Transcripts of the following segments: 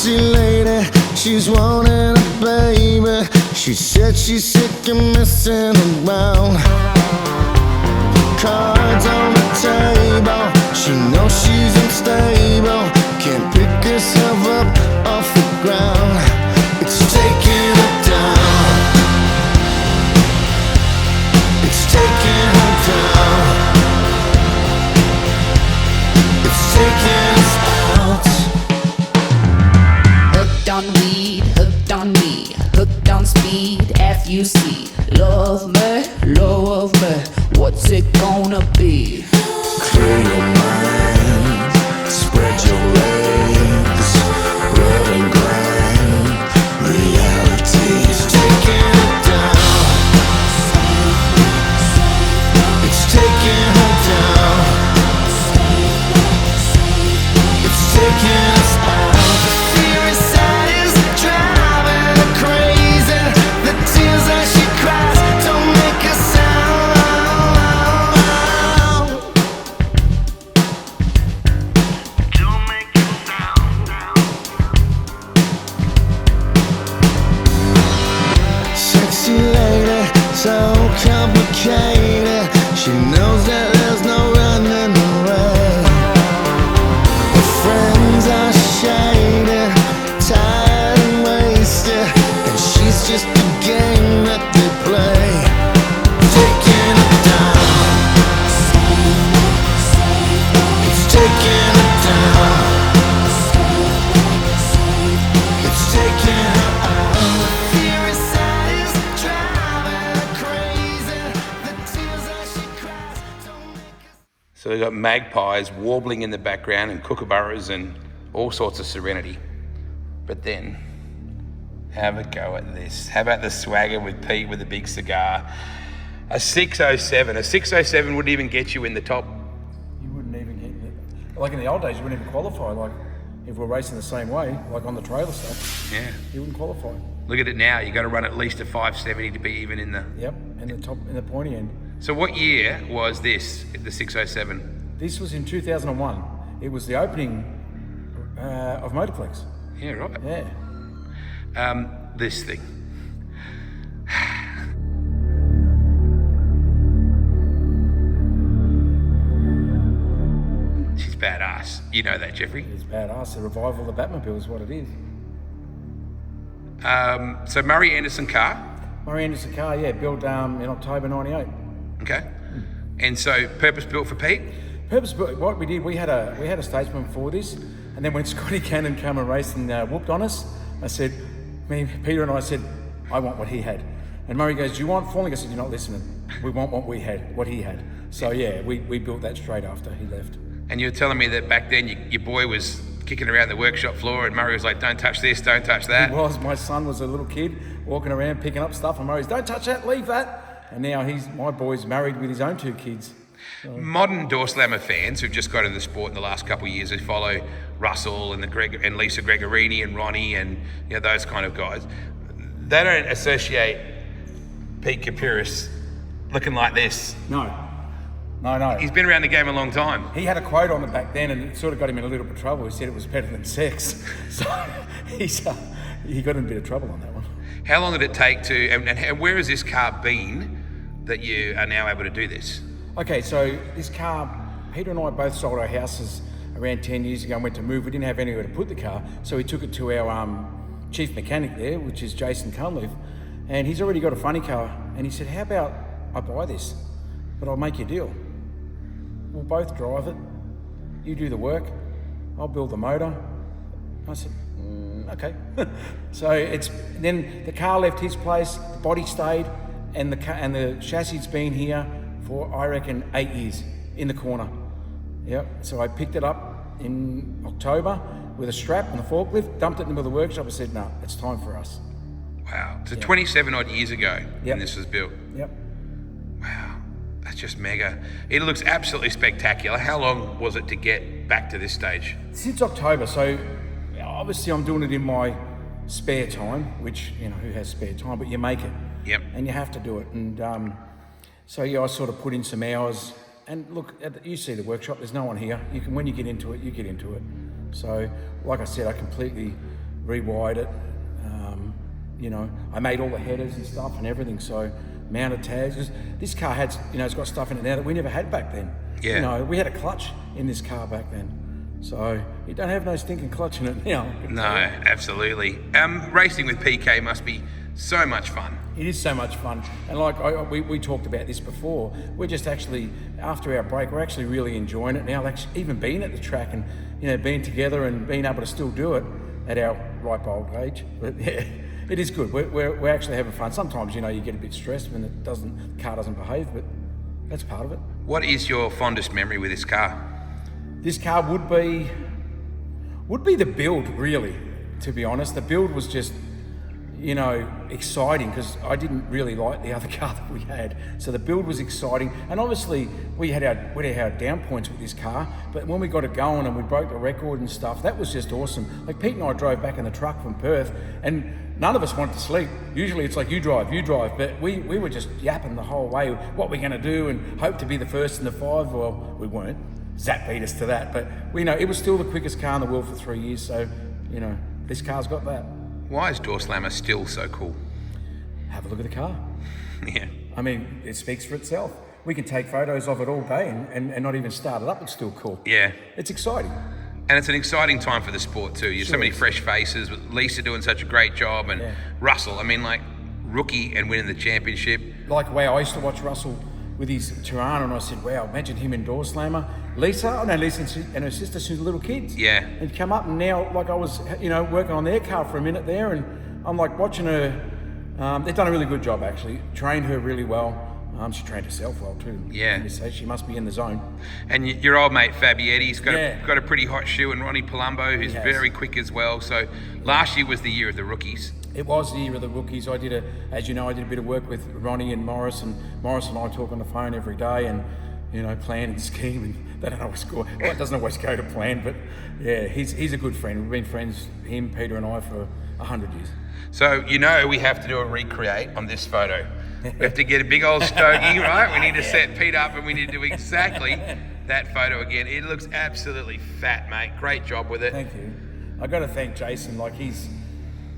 Sexy lady, she's wanting a baby. She said she's sick of messing around. Cards on the table, she knows she's unstable. Can't pick herself up off the ground. It's taking her down. It's taking her down. It's taking us out. Hooked on weed, hooked on me, hooked on speed, F-U-C. Love me, love me, what's it gonna be? Clear your mind, spread your legs, blood and grind, reality's taking her down. It's taking her down. It's taking us out. The fear inside is driving her crazy. The tears that she cries don't make a sound. Don't make a sound. Sexy lady, so complicated. She knows that there's no running away. Her friends are shaded, tired and wasted, and she's just a game that they play. Taking it down. It's taking it down. It's taking her out. The fear inside is driving her crazy. The tears that she cries don't make us. So we've got magpies warbling in the background and kookaburras and all sorts of serenity. But then, have a go at this. How about the swagger with Pete with a big cigar? A 607. A 607 wouldn't even get you in the top. You wouldn't even get, like in the old days, you wouldn't even qualify. Like if we're racing the same way, like on the trailer stuff, Yeah. you wouldn't qualify. Look at it now. You got to run at least a 570 to be even in the. Yep, and the top, in the pointy end. So what year was this? The 607. This was in 2001. It was the opening of Motorplex. Yeah, right. Yeah. This thing. She's badass. You know that, Jeffrey. It's badass. The revival of the Batmobile is what it is. So Murray Anderson car. Murray Anderson car, yeah, built in October '98. Okay. And so purpose built for Pete. Purpose built. What we did, we had a statesman before this, and then when Scotty Cannon came and raced and whooped on us, I said, Peter and I said, I want what he had. And Murray goes, do you want falling? I said, you're not listening. We want what we had, what he had. So yeah, we built that straight after he left. And you were telling me that back then your boy was kicking around the workshop floor and Murray was like, don't touch this, don't touch that. He was. My son was a little kid walking around picking up stuff, and Murray's, don't touch that, leave that. And now my boy's married with his own 2 kids. So. Modern Doorslammer fans who've just got into the sport in the last couple of years, who follow Russell and and Lisa Gregorini and Ronnie and those kind of guys, they don't associate Pete Kapiris looking like this. No. He's been around the game a long time. He had a quote on it back then, and it sort of got him in a little bit of trouble. He said it was better than sex. So he got in a bit of trouble on that one. How long did it take to, and where has this car been that you are now able to do this? Okay, so this car, Peter and I both sold our houses around 10 years ago and went to move. We didn't have anywhere to put the car, so we took it to our chief mechanic there, which is Jason Cunliffe, and he's already got a funny car, and he said, how about I buy this, but I'll make you a deal. We'll both drive it, you do the work, I'll build the motor. I said, okay. So then the car left his place, the body stayed, and the chassis's been here for, I reckon, 8 years in the corner. Yep. So I picked it up in October with a strap and a forklift, dumped it into the workshop, and said, no, it's time for us. Wow. So 27 odd years ago when this was built. Yep. Wow. That's just mega. It looks absolutely spectacular. How long was it to get back to this stage? Since October. So obviously I'm doing it in my spare time, which, who has spare time, but you make it. Yep. And you have to do it. And so yeah, I sort of put in some hours. And look, you see the workshop, there's no one here. When you get into it, you get into it. So like I said, I completely rewired it. You know, I made all the headers and stuff and everything. So mounted tags. This car had, you know, it's got stuff in it now that we never had back then. Yeah. You know, we had a clutch in this car back then. So you don't have no stinking clutch in it now. No, absolutely. Racing with PK must be so much fun. It is so much fun. And like we talked about this before, we're just actually, after our break, we're actually really enjoying it now. Like even being at the track and, you know, being together and being able to still do it at our ripe old age. But yeah, it is good. We're actually having fun. Sometimes, you know, you get a bit stressed when the car doesn't behave, but that's part of it. What is your fondest memory with this car? This car would be the build, really, to be honest. The build was just, you know, exciting because I didn't really like the other car that we had. So the build was exciting. And obviously we had our down points with this car, but when we got it going and we broke the record and stuff, that was just awesome. Like Pete and I drove back in the truck from Perth and none of us wanted to sleep. Usually it's like you drive, but we were just yapping the whole way, what we're gonna do and hope to be the first in the 5. Well, we weren't. Zap beat us to that, but we know it was still the quickest car in the world for 3 years. So, you know, this car's got that. Why is Doorslammer still so cool? Have a look at the car. Yeah. I mean, it speaks for itself. We can take photos of it all day and not even start it up. It's still cool. Yeah. It's exciting. And it's an exciting time for the sport too. You have so many fresh faces, with Lisa doing such a great job and Russell, I mean, like rookie and winning the championship. Like the way I used to watch Russell with his Tirana, and I said, wow, imagine him in Doorslammer. Lisa and her sister, she's little kids. Yeah. And come up, and now, like I was, you know, working on their car for a minute there, and I'm like watching her. They've done a really good job, actually. Trained her really well. She trained herself well too. Yeah. So she must be in the zone. And your old mate Fabietti's got a pretty hot shoe, and Ronnie Palumbo, who's very quick as well. So last year was the year of the rookies. It was the year of the rookies. I did as you know, I did a bit of work with Ronnie and Morris and I talk on the phone every day and, you know, plan and scheme, and they don't always go. Well, it doesn't always go to plan, but yeah, he's a good friend. We've been friends, him, Peter, and I, for 100 years. So you know we have to do a recreate on this photo. We have to get a big old stogie, right? We need to set Pete up, and we need to do exactly that photo again. It looks absolutely fat, mate. Great job with it. Thank you. I got to thank Jason. Like he's,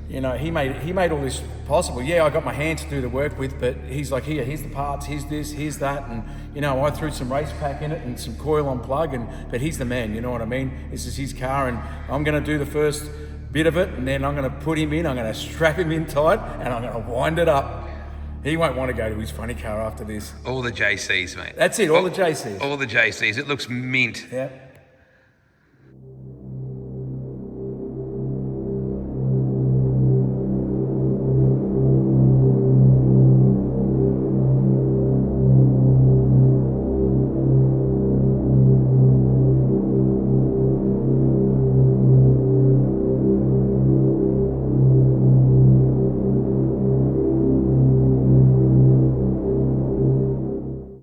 you know, he made all this possible. Yeah, I got my hands to do the work with, but he's like, here's the parts, here's this, here's that, and you know, I threw some race pack in it and some coil on plug, but he's the man. You know what I mean? This is his car, and I'm going to do the first bit of it, and then I'm going to put him in. I'm going to strap him in tight, and I'm going to wind it up. He won't want to go to his funny car after this. All the JCs, mate. That's it. All the JCs. All the JCs. It looks mint. Yeah.